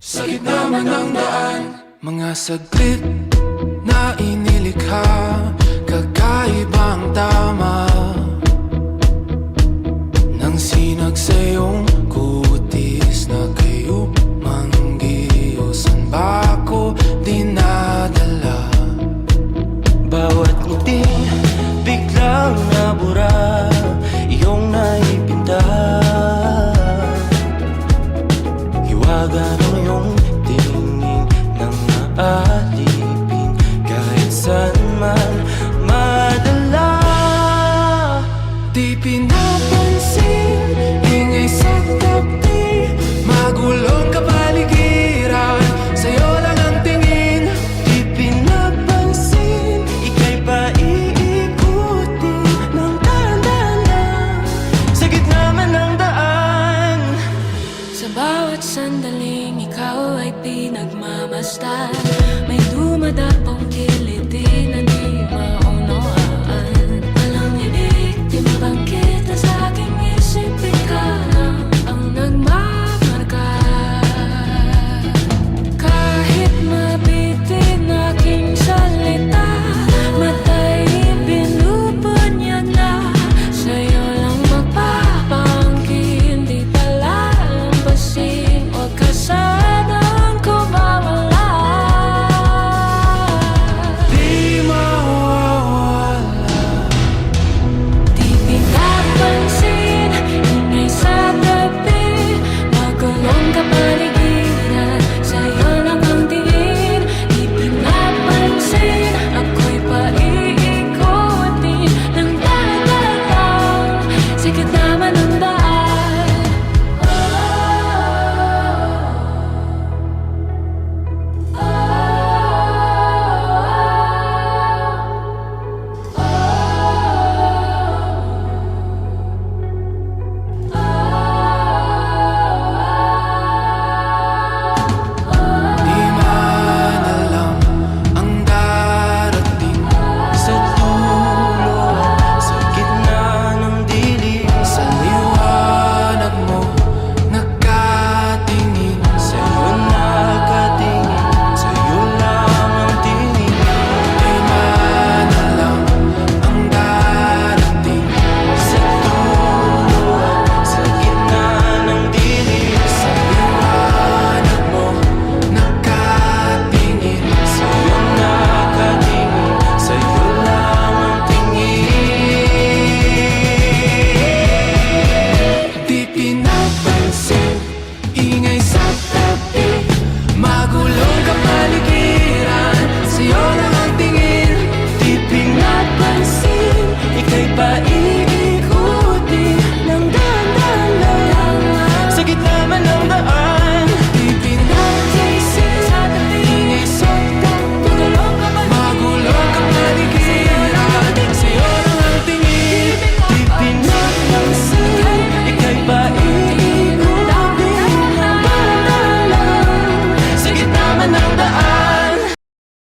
Sa gitna man ng daan, mga saglit na inilikha, kakaibang tama nang sinag sa iyong kutis na kayo manggiyosan ba ako dinadala? Bawat ngiting biglang nabura, iyong naipinta. Hiwaga ng iyong tingin nang naalipin, kahit saan man madala. Di pinapansin, ingay sa tabi, magulong kapaligiran, sa'yo lang ang tingin. Di pinapansin, ika'y paiikutin ng dahan-dahan lang, sa gitna man ng daan. Sa bawat sandaling ikaw ay pinagmamasdan, may dumadapong kiliti na